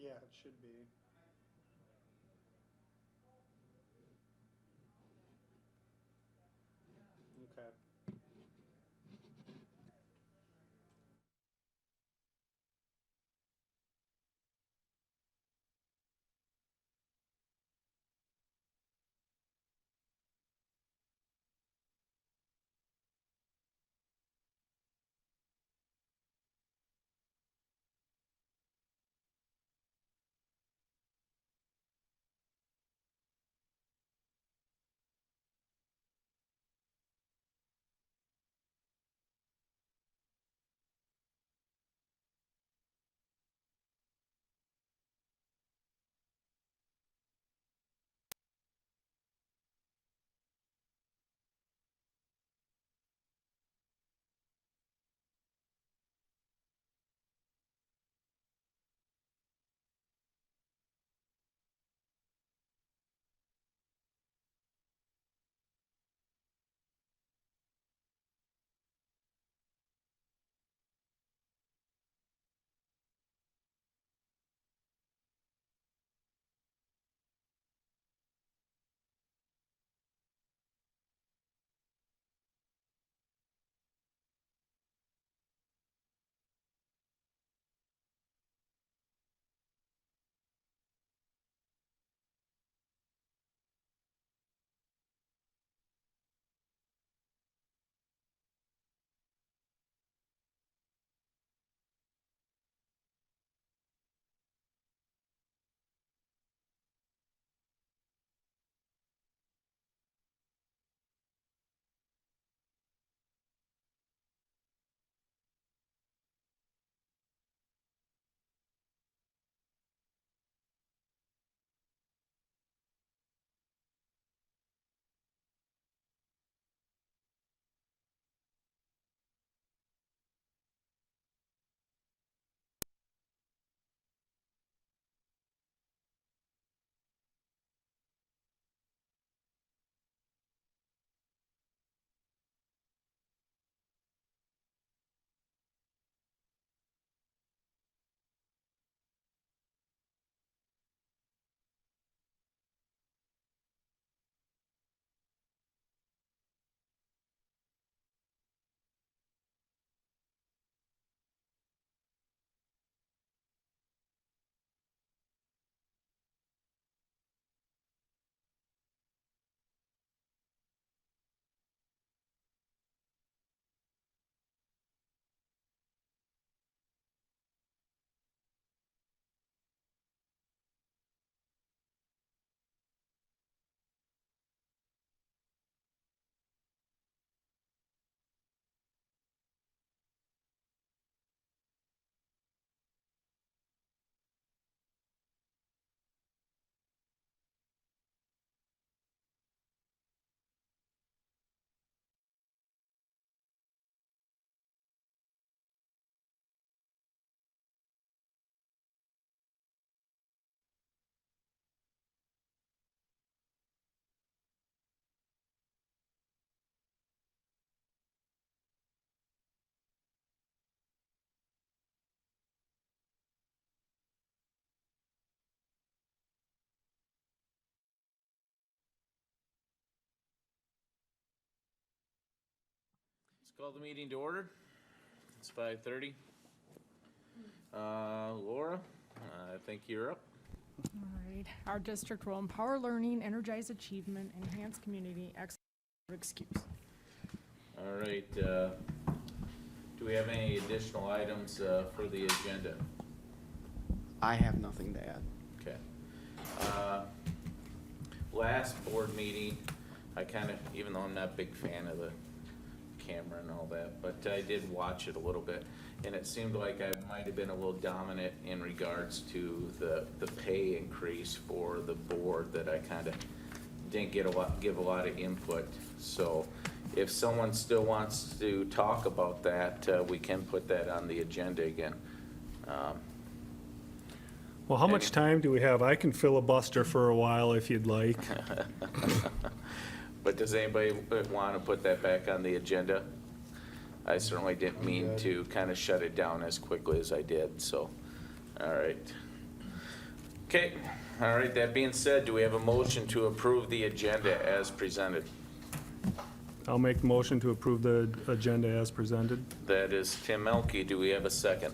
Yeah, it should be. Okay. Let's call the meeting to order. It's 5:30. Laura, I think you're up. All right. Our district will empower learning, energize achievement, enhance community excuse. All right. Do we have any additional items for the agenda? I have nothing to add. Okay. Last board meeting, I kind of, even though I'm not a big fan of the camera and all that, but I did watch it a little bit, and it seemed like I might have been a little dominant in regards to the pay increase for the board, that I kind of didn't give a lot of input. So if someone still wants to talk about that, we can put that on the agenda again. Well, how much time do we have? I can filibuster for a while if you'd like. But does anybody want to put that back on the agenda? I certainly didn't mean to kind of shut it down as quickly as I did, so, all right. Okay, all right, that being said, do we have a motion to approve the agenda as presented? I'll make the motion to approve the agenda as presented. That is Tim Elke. Do we have a second?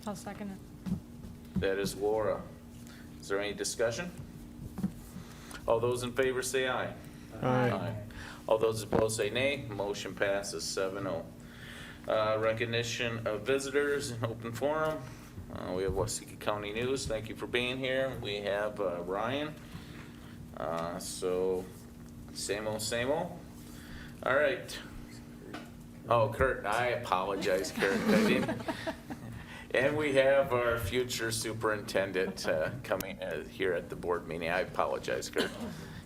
I'll second it. That is Laura. Is there any discussion? All those in favor say aye. Aye. All those opposed say nay. Motion passes 7-0. Recognition of visitors in open forum. We have Waseca County News. Thank you for being here. We have Ryan. So, same old, same old. All right. Oh, Kurt, I apologize, Kurt. I didn't. And we have our future superintendent coming here at the board meeting. I apologize, Kurt.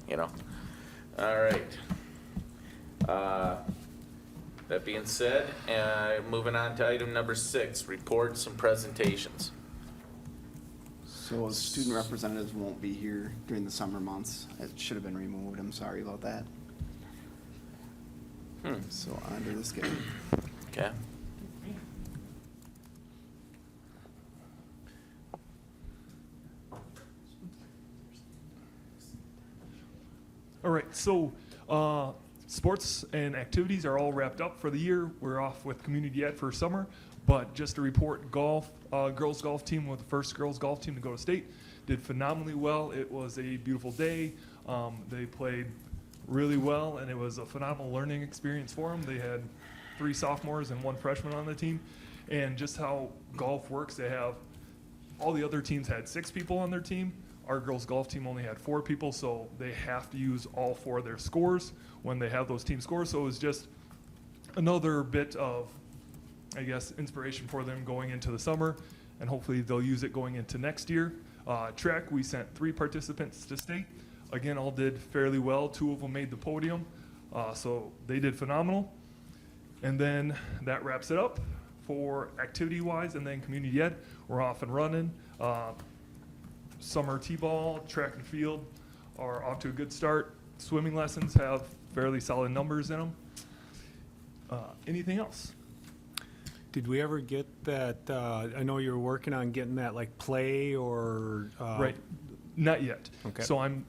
You know. All right. That being said, moving on to item number 6, reports and presentations. So student representatives won't be here during the summer months. It should have been removed. I'm sorry about that. So on to the schedule. Okay. All right, so sports and activities are all wrapped up for the year. We're off with community ed for summer, but just to report, golf, girls golf team with the first girls golf team to go to state did phenomenally well. It was a beautiful day. They played really well, and it was a phenomenal learning experience for them. They had 3 sophomores and 1 freshman on the team, and just how golf works, they have all the other teams had 6 people on their team. Our girls golf team only had 4 people, so they have to use all 4 of their scores when they have those team scores. So it was just another bit of, I guess, inspiration for them going into the summer, and hopefully they'll use it going into next year. Track, we sent 3 participants to state. Again, all did fairly well. 2 of them made the podium, so they did phenomenal. And then that wraps it up for activity-wise, and then community ed, we're off and running. Summer t-ball, track and field are off to a good start. Swimming lessons have fairly solid numbers in them. Anything else? Did we ever get that, I know you were working on getting that like play or? Right, not yet. Okay. So I'm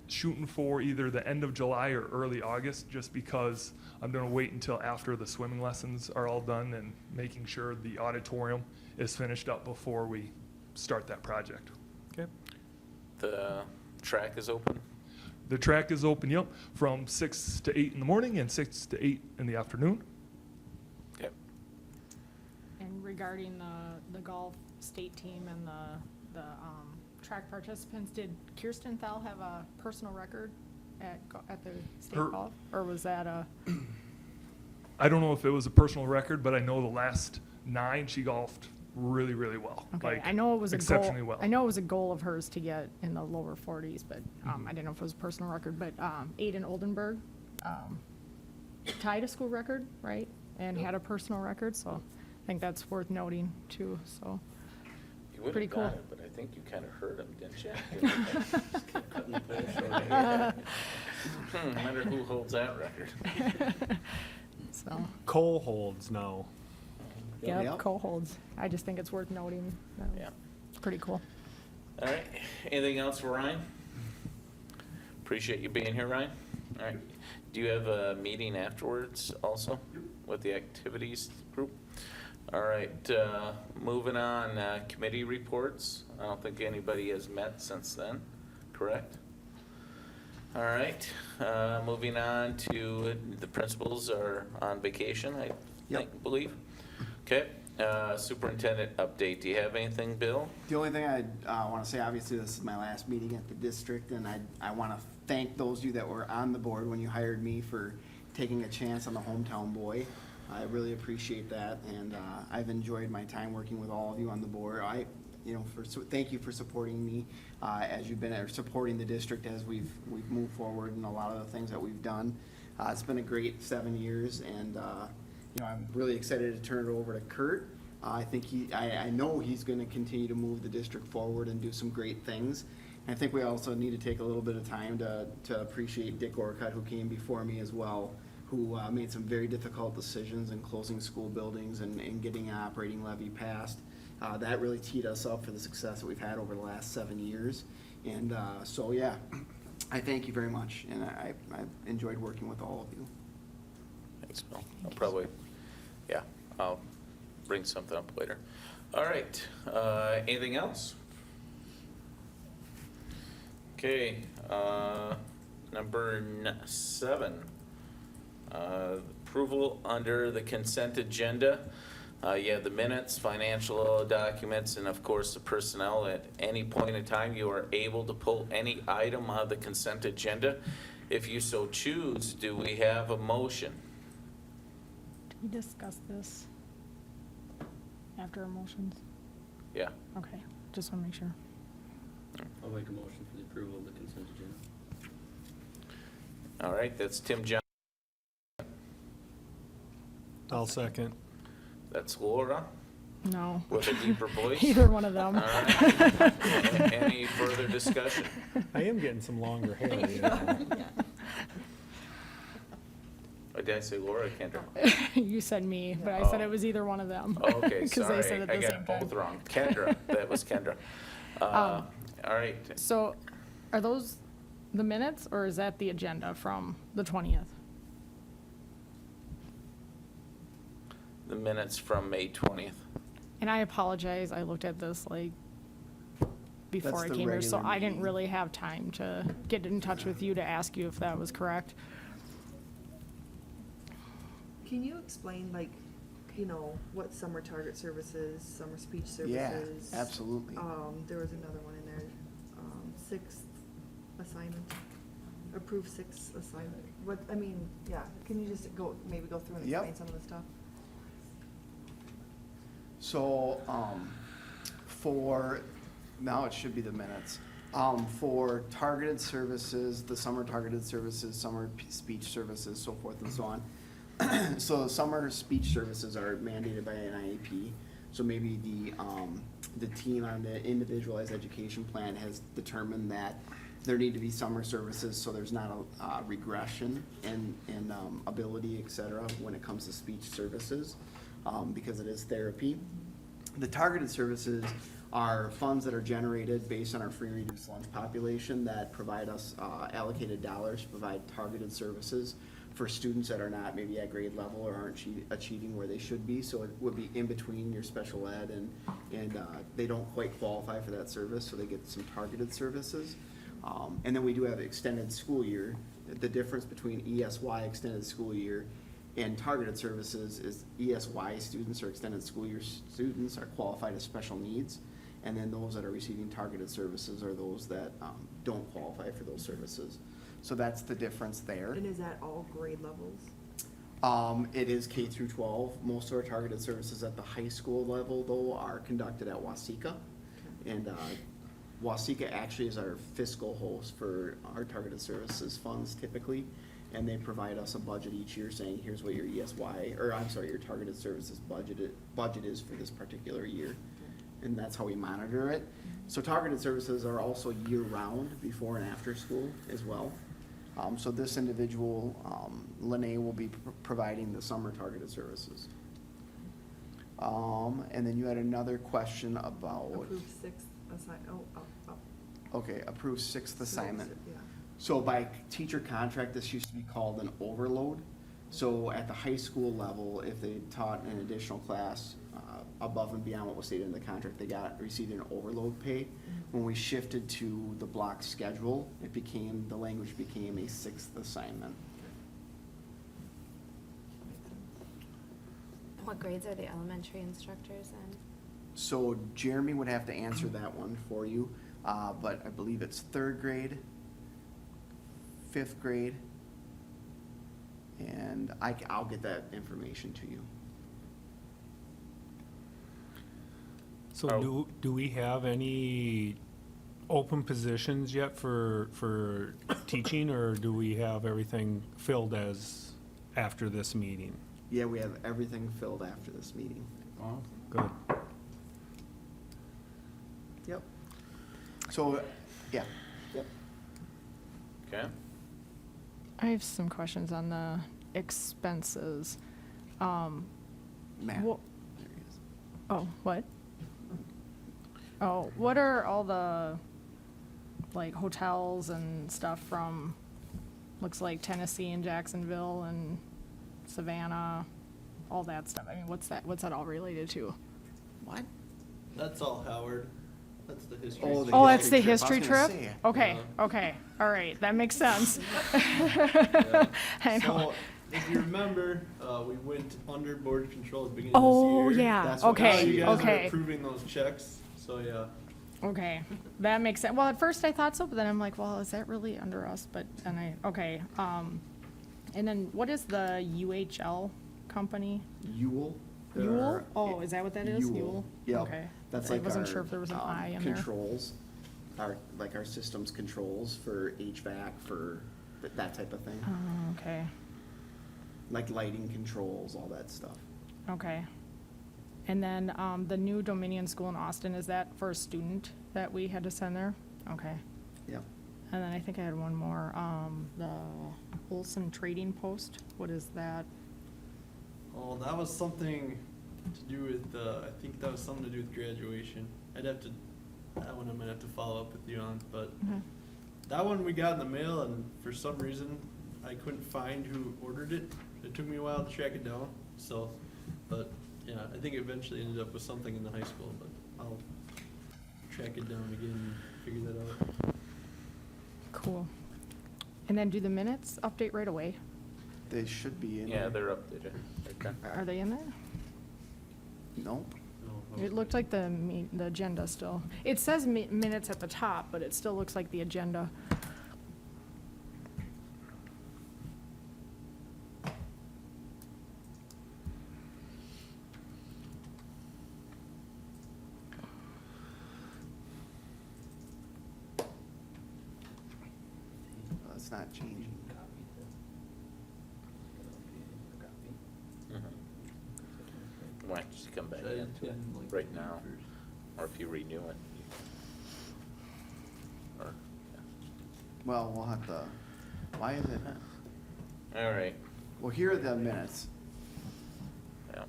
shooting for either the end of July or early August, just because I'm gonna wait until after the swimming lessons are all done and making sure the auditorium is finished up before we start that project. Okay. The track is open. The track is open, yep, from 6 to 8 in the morning and 6 to 8 in the afternoon. Okay. And regarding the golf state team and the track participants, did Kirsten Thal have a personal record at the state Her- golf? Or was that a, I don't know if it was a personal record, but I know the last 9 she golfed really, really well. okay, Like, I know it was a goal. exceptionally well. I know it was a goal of hers to get in the lower 40s, but I didn't know if it was a personal record. But Aiden Oldenburg tied a school record, right? And had a personal record, so I think that's worth noting too, so. You would Pretty have got cool. it, but I think you kind of hurt him, didn't you? I wonder who holds that record. So, Cole holds now. yeah, Yep. co-holds. I just think it's worth noting. Yeah. It's pretty cool. All right, anything else for Ryan? Appreciate you being here, Ryan. All right, do you have a meeting afterwards also with the activities group? All right, moving on, committee reports. I don't think anybody has met since then, correct? All right, moving on to the principals are on vacation, I Yep. believe. Okay, superintendent update. Do you have anything, Bill? The only thing I want to say, obviously, this is my last meeting at the district, and I want to thank those of you that were on the board when you hired me for taking a chance on the hometown boy. I really appreciate that, and I've enjoyed my time working with all of you on the board. Thank you for supporting me as you've been supporting the district as we've moved forward in a lot of the things that we've done. It's been a great 7 years, and I'm really excited to turn it over to Kurt. I think I know he's going to continue to move the district forward and do some great things. And I think we also need to take a little bit of time to appreciate Dick Orcutt, who came before me as well, who made some very difficult decisions in closing school buildings and getting an operating levy passed. that really teed us up for the success that we've had over the last 7 years. And so, yeah, I thank you very much, and I enjoyed working with all of you. Thanks, Bill. I'll bring something up later. All right, anything else? Okay, number 7, approval under the consent agenda. You have the minutes, financial documents, and of course, the personnel. At any point in time, you are able to pull any item out of the consent agenda. If you so choose, do we have a motion? Did we discuss this after emotions? Yeah. Okay, just want to make sure. I'll make a motion for the approval of the consent agenda. All right, that's Tim John. I'll second. That's Laura No. with a deeper voice. Either one of them. All right. Any further discussion? I am getting some longer hair, you know. Or did I say Laura or Kendra? You said me, but I said it was either one of them. Oh, okay, 'Cause they sorry. said it I at the got same time. both wrong. Kendra, that was Kendra. All right. So are those the minutes, or is that the agenda from the 20th? The minutes from May 20th. And I apologize, I looked at this like before I That's the came here, so regular I didn't meeting. really have time to get in touch with you to ask you if that was correct. Can you explain, like, you know, what summer target services, summer speech Yeah, services? absolutely. There was another one in there, sixth assignment, approved sixth assignment. What, I mean, yeah, can you just maybe go through and Yep. explain some of the stuff? So, now it should be the minutes. For targeted services, the summer targeted services, summer speech services, so forth and so on. So summer speech services are mandated by an IEP. So maybe the team on the individualized education plan has determined that there need to be summer services, so there's not a regression in ability, et cetera, when it comes to speech services, because it is therapy. The targeted services are funds that are generated based on our free and reduced lunch population that provide us allocated dollars to provide targeted services for students that are not maybe at grade level or aren't achieving where they should be. So it would be in between your special ed and they don't quite qualify for that service, so they get some targeted services. And then we do have extended school year. The difference between ESY, extended school year, and targeted services is ESY students or extended school year students are qualified as special needs. And then those that are receiving targeted services are those that don't qualify for those services. So that's the difference there. And is that all grade levels? It is K through 12. Most of our targeted services at the high school level, though, are conducted at Wasika. And Wasika actually is our fiscal host for our targeted services funds typically. And they provide us a budget each year saying, here's what your ESY, or I'm sorry, your targeted services budget is for this particular year. And that's how we monitor it. So targeted services are also year-round, before and after school as well. So this individual, Lene, will be providing the summer targeted services. And then you had another question about, Approved sixth okay, approved sixth assignment. Yeah. So by teacher contract, this used to be called an overload. So at the high school level, if they taught an additional class above and beyond what was stated in the contract, they received an overload pay. When we shifted to the block schedule, the language became a sixth assignment. What grades are the elementary instructors in? So Jeremy would have to answer that one for you, but I believe it's 3rd grade, 5th grade, and I'll get that information to you. So do we have any open positions yet for teaching, or do we have everything filled as after this meeting? Yeah, we have everything filled after this meeting. Good. Yep. So, yeah, yep. Okay. I have some questions on the expenses. Matt, Wha- there he is. Oh, what? Oh, what are all the, like, hotels and stuff from, looks like Tennessee and Jacksonville and Savannah, all that stuff? I mean, what's that all related to? What? That's all Howard. That's the history. Oh, the Oh, that's the history history trip. I was trip? gonna say. Okay, okay, all right, that makes sense. I know. So, if you remember, we went under board control at the beginning of Oh, this year. yeah, That's what- Now okay, you guys are okay, approving those checks, so yeah. okay, that makes sense. Well, at first I thought so, but then I'm like, well, is that really under us? But then okay, and then what is the UHL company? Yule. Yule? Or- Oh, is that what that is? Yule? Yep. Okay. That's I like wasn't our, sure if there was an I in there. controls, like our systems controls for HVAC, for that type of thing. Oh, okay, Like lighting controls, all that stuff. okay. And then, the new Dominion School in Austin, is that for a student that we had to send there? Okay. Yep. And then I think I had one more, the Olson Trading Post, what is that? Oh, that was something to do with, I think that was something to do with graduation. That one I might have to follow up with you on, but that one we got in the mail, and for some reason, I couldn't find who ordered it. It took me a while to track it down, so, but, yeah, I think it eventually ended up with something in the high school, but I'll track it down again and figure that out. Cool. And then do the minutes update right away? They should be in Yeah, there. they're updated. Okay. Are they in there? Nope. No, It looked like the agenda still. It says minutes at the top, but it still looks like the agenda. It's not changing. Why don't you come back Should I in put in, like, right the now, first? or if you renew it. Or, Well, we'll have to, why is it? yeah. All right, Well, here are the minutes. yeah.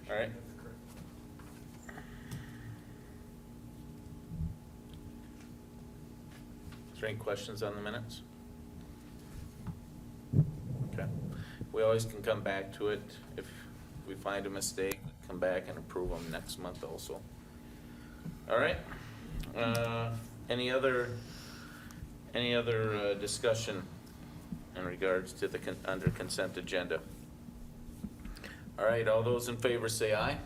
All right. Is there any questions on the minutes? Okay. We always can come back to it if we find a mistake, come back and approve them next month also. All right. Any other discussion in regards to the under consent agenda? All right, all those in favor say aye.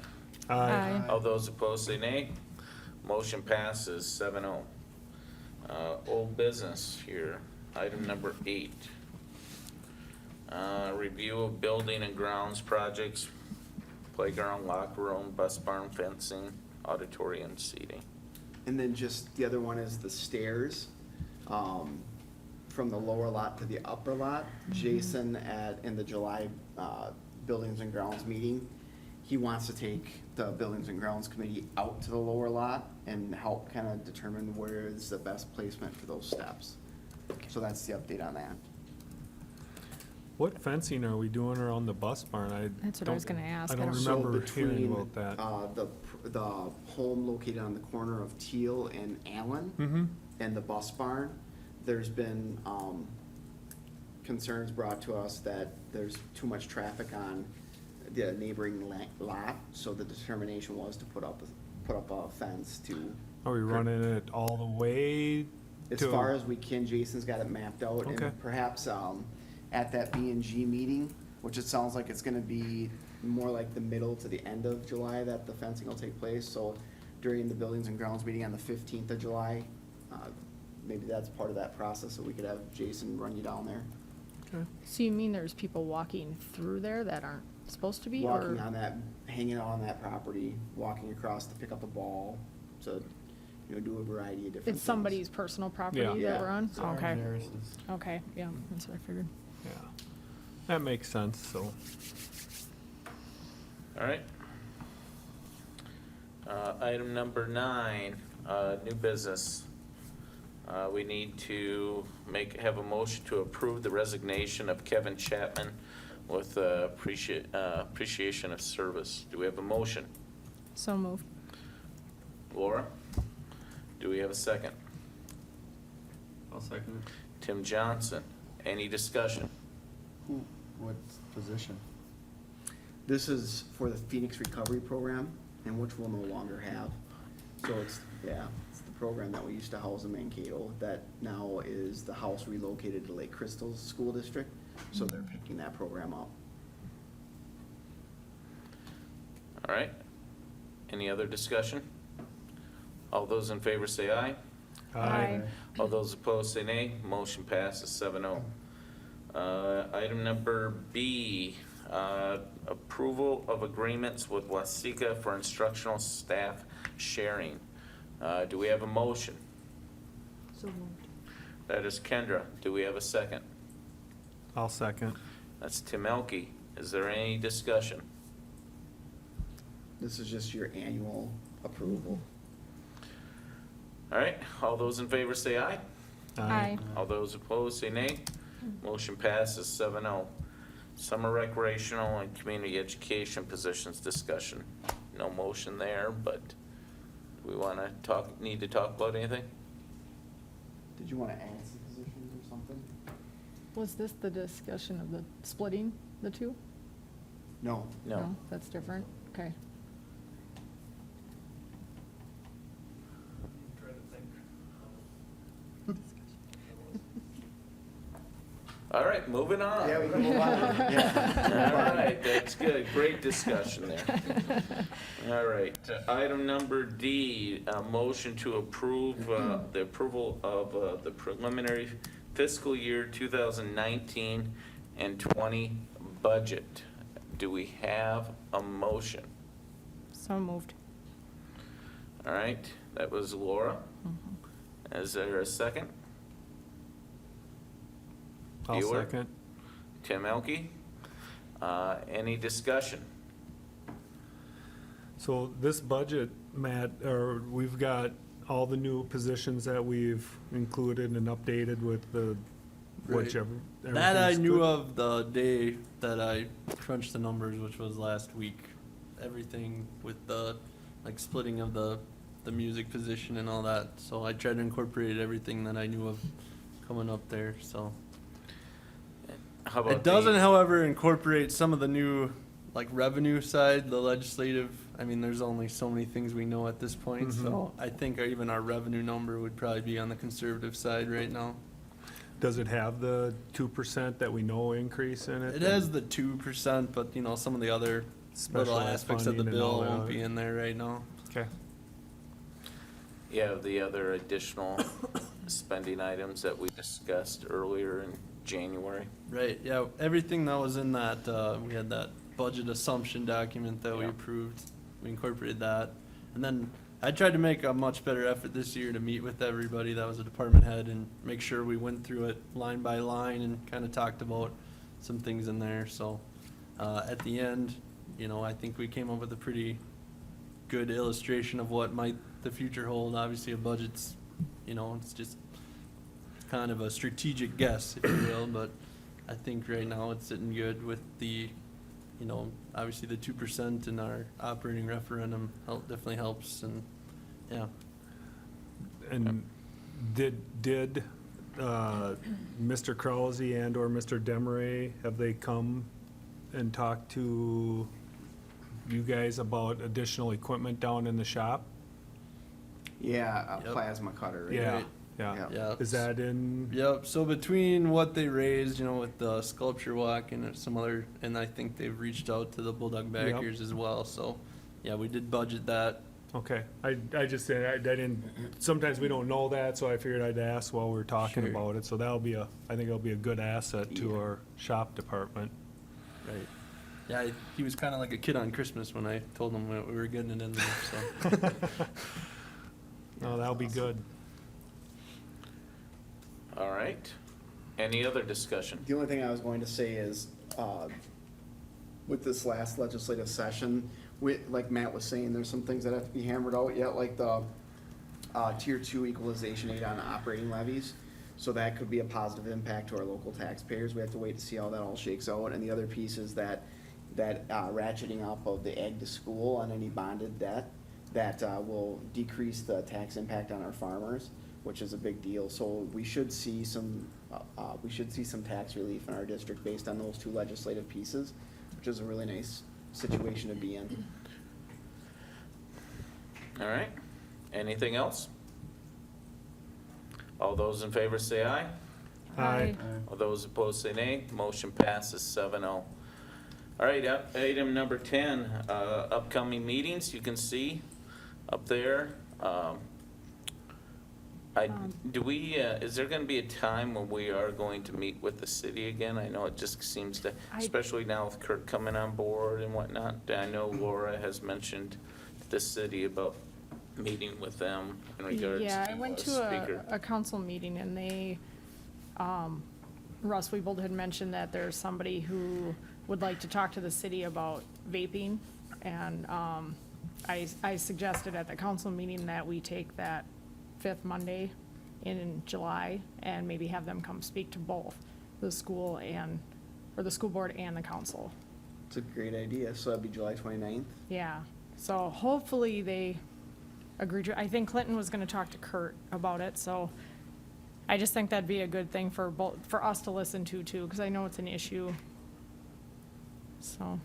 Aye. All those opposed say nay. Motion passes 7-0. Old business here, item number 8. Review of building and grounds projects, playground, locker room, bus barn fencing, auditorium seating. And then just, the other one is the stairs, from the lower lot to the upper lot. Jason in the July, Buildings and Grounds meeting, he wants to take the Buildings and Grounds Committee out to the lower lot and help kind of determine where is the best placement for those steps. So that's the update on that. What fencing are we doing around the bus barn? That's what I was gonna ask. I I don't don't- So remember hearing between, about that. the home located on the corner of Teal and Allen Mm-hmm. and the bus barn, there's been, concerns brought to us that there's too much traffic on the neighboring lot, so the determination was to put up a fence to, Are we running it all the way? as to- far as we can. Jason's got it mapped out, Okay. and perhaps, at that B&G meeting, which it sounds like it's gonna be more like the middle to the end of July that the fencing will take place, so during the Buildings and Grounds meeting on the 15th of July, maybe that's part of that process, so we could have Jason run you down there. Okay. So you mean there's people walking through there that aren't supposed to be, or? Walking on that, hanging out on that property, walking across to pick up a ball, to, do a variety of different things. It's somebody's personal property Yeah. that Yeah. we're on? So ours Okay, and theirs is- okay, yeah, that's what I figured. Yeah, that makes sense, so. All right. Item number 9, new business. We need to have a motion to approve the resignation of Kevin Chapman with appreciation of service. Do we have a motion? So moved. Laura? Do we have a second? I'll second it. Tim Johnson. Any discussion? What position? This is for the Phoenix Recovery Program, and which we'll no longer have. So it's the program that we used to house in Mankato, that now is the house relocated to Lake Crystal School District, so they're picking that program up. All right. Any other discussion? All those in favor say aye. Aye. All those opposed say nay. Motion passes 7-0. Item number B, approval of agreements with Waseca for instructional staff sharing. Do we have a motion? So moved. That is Kendra. Do we have a second? I'll second. That's Tim Elke. Is there any discussion? This is just your annual approval. All right, all those in favor say aye. Aye. All those opposed say nay. Motion passes 7-0. Summer recreational and community education positions discussion. No motion there, but do we want to need to talk about anything? Did you want to add some positions or something? Was this the discussion of the splitting the two? No. No. That's different, okay. Trying to think. All right, moving on. Yeah, we can move on. Yeah. All right, that's good. Great discussion there. All right, item number D, a motion to approve the approval of the preliminary fiscal year 2019 and 20 budget. Do we have a motion? So moved. All right, that was Laura. Is there a second? I'll Bueller? second. Tim Elke? Any discussion? So this budget, Matt, we've got all the new positions that we've included and updated with the Right. whichever. That I everything's knew good. of the day that I crunched the numbers, which was last week. Everything with the, like, splitting of the music position and all that. So I tried to incorporate everything that I knew of coming up there, so. How about It doesn't, the- however, incorporate some of the new, like, revenue side, the legislative. I mean, there's only so many things we know at this point, so I think even our revenue number would probably be on the conservative side right now. Does it have the 2% that we know increase in it? It has the 2%, but, you know, some of the other little Specialized aspects of the funding and all bill that. won't be in there right now. Okay. Yeah, the other additional spending items that we discussed earlier in January. Right, yeah, everything that was in that, we had that budget assumption document that we Yeah. approved, we incorporated that. And then I tried to make a much better effort this year to meet with everybody that was a department head and make sure we went through it line by line and kind of talked about some things in there, so. At the end, you know, I think we came up with a pretty good illustration of what might the future hold. Obviously, a budget's, you know, it's just kind of a strategic guess, if you will, but I think right now it's sitting good with the, you know, obviously the 2% in our operating referendum definitely helps, and, yeah. And did Mr. Krause and/or Mr. Demeray, have they come and talked to you guys about additional equipment down in the shop? Yeah, a Yep. plasma cutter, right? Yeah, Right. yeah. Yeah. Is that in? Yep, so between what they raised, you know, with the sculpture walk and some other, and I think they've reached out to the Bulldog backers as well, so, yeah, we did budget that. Okay, I just said, I didn't, sometimes we don't know that, so I figured I'd ask while we're talking Sure. about it. So that'll be I think it'll be a good asset to Yeah. our shop department. Right. Yeah, he was kind of like a kid on Christmas when I told him that we were getting it in there, so. No, that'll be good. All right. Any other discussion? The only thing I was going to say is, with this last legislative session, like Matt was saying, there's some things that have to be hammered out yet, like the tier 2 equalization aid on operating levies. So that could be a positive impact to our local taxpayers. We have to wait to see how that all shakes out. And the other piece is that ratcheting up of the egg to school on any bonded debt, that will decrease the tax impact on our farmers, which is a big deal. So we should see some tax relief in our district based on those two legislative pieces, which is a really nice situation to be in. All right. Anything else? All those in favor say aye. Aye. All those opposed say nay. Motion passes 7-0. All right, item number 10, upcoming meetings. You can see up there. Is there going to be a time when we are going to meet with the city again? I know it just seems to, especially now with Kurt coming on board and whatnot. I know Laura has mentioned to the city about meeting with them in regards to Yeah, I went to speaker. a council meeting and they, Russ Weebold had mentioned that there's somebody who would like to talk to the city about vaping. And I suggested at the council meeting that we take that 5th Monday in July and maybe have them come speak to both the school or the school board and the council. It's a great idea. So that'd be July 29th. Yeah, so hopefully they agree to, I think Clinton was gonna talk to Kurt about it, so I just think that'd be a good thing for for us to listen to too, because I know it's an issue. So,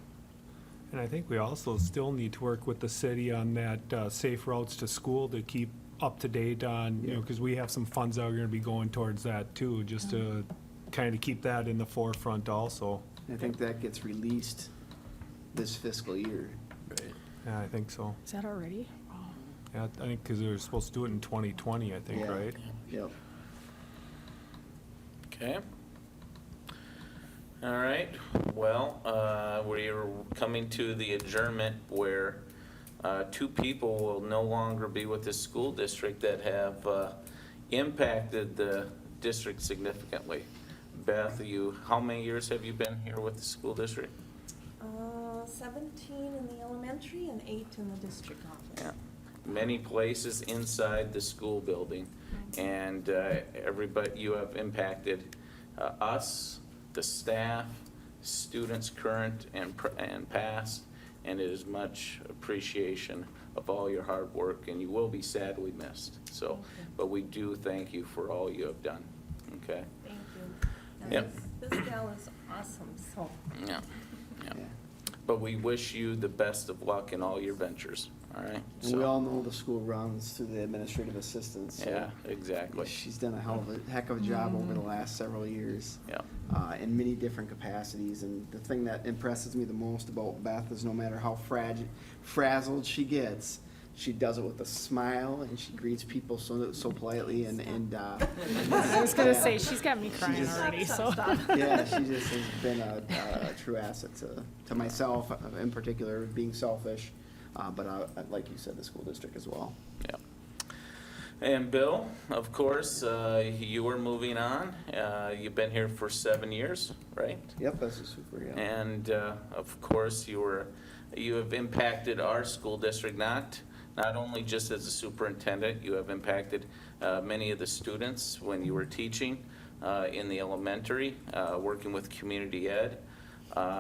And I think we also still need to work with the city on that safe routes to school to keep up to date on, you know, because we have some funds that are gonna be going towards that too, just to kind of keep that in the forefront also. I think that gets released this fiscal year. Yeah, I think so. is that already? Wow. Yeah, I think because they were supposed to do it in 2020, I think, Yeah. right? Yep. Okay. All right, well, we're coming to the adjournment where 2 people will no longer be with the school district that have impacted the district significantly. Beth, how many years have you been here with the school district? 17 in the elementary and 8 in the district office. Yeah, many places inside the school building, and everybody, you have impacted us, the staff, students current and past, and it is much appreciation of all your hard work, and you will be sadly missed. So, but we do thank you for all you have done, okay? Thank you. And Yep. This gal is awesome, so. Yeah, yeah. Yeah. But we wish you the best of luck in all your ventures, all right? And we all know the school runs through the administrative assistant. So Yeah, exactly. she's done a heck of a job over the last several years. Yeah. In many different capacities. And the thing that impresses me the most about Beth is no matter how frazzled she gets, she does it with a smile and she greets people so politely and I was gonna say, she's got me crying just- already, so. yeah, she just has been a true asset to myself in particular, being selfish, but like you said, the school district as well. Yeah. And Bill, of course, you are moving on. You've been here for 7 years, right? Yep, that's a super, yeah. And of course, you have impacted our school district, not only just as a superintendent, you have impacted many of the students when you were teaching in the elementary, working with community ed.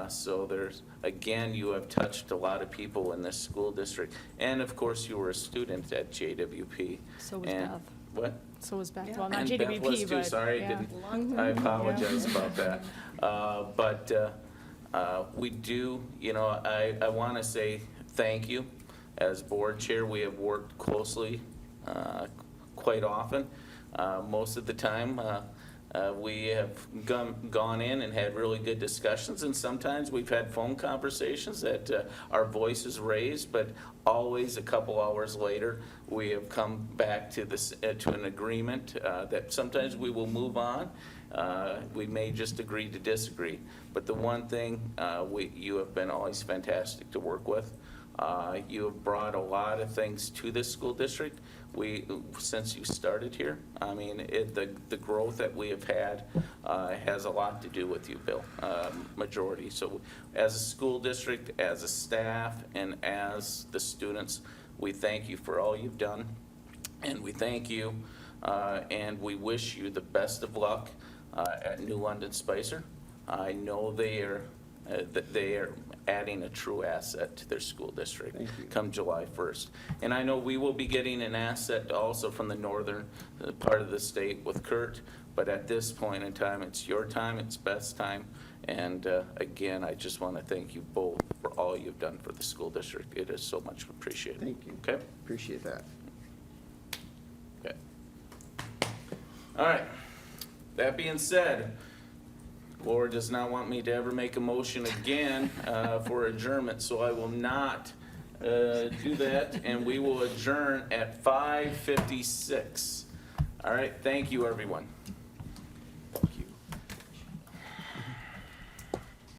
So again, you have touched a lot of people in this school district. And of course, you were a student at JWP. So was And- Beth. What? So was Beth, Yeah. well, not And Beth was JWP, too. but, Sorry, I yeah. didn't, I apologize about that. But we do, I want to say thank you. As board chair, we have worked closely quite often. Most of the time, we have gone in and had really good discussions, and sometimes we've had phone conversations that our voices raised, but always a couple hours later, we have come back to an agreement that sometimes we will move on. We may just agree to disagree, but the one thing, you have been always fantastic to work with. You have brought a lot of things to this school district. Since you started here, I mean, the growth that we have had has a lot to do with you, Bill, majority. So as a school district, as a staff, and as the students, we thank you for all you've done. And we thank you, and we wish you the best of luck at New London Spicer. I know they are adding a true asset to their school district Thank you. come July 1st. And I know we will be getting an asset also from the northern part of the state with Kurt, but at this point in time, it's your time, it's best time. And again, I just want to thank you both for all you've done for the school district. It is so much appreciated. Thank you. Okay? Appreciate that. Okay. All right. That being said, Laura does not want me to ever make a motion again for adjournment, so I will not do that, and we will adjourn at 5:56. All right, thank you, everyone.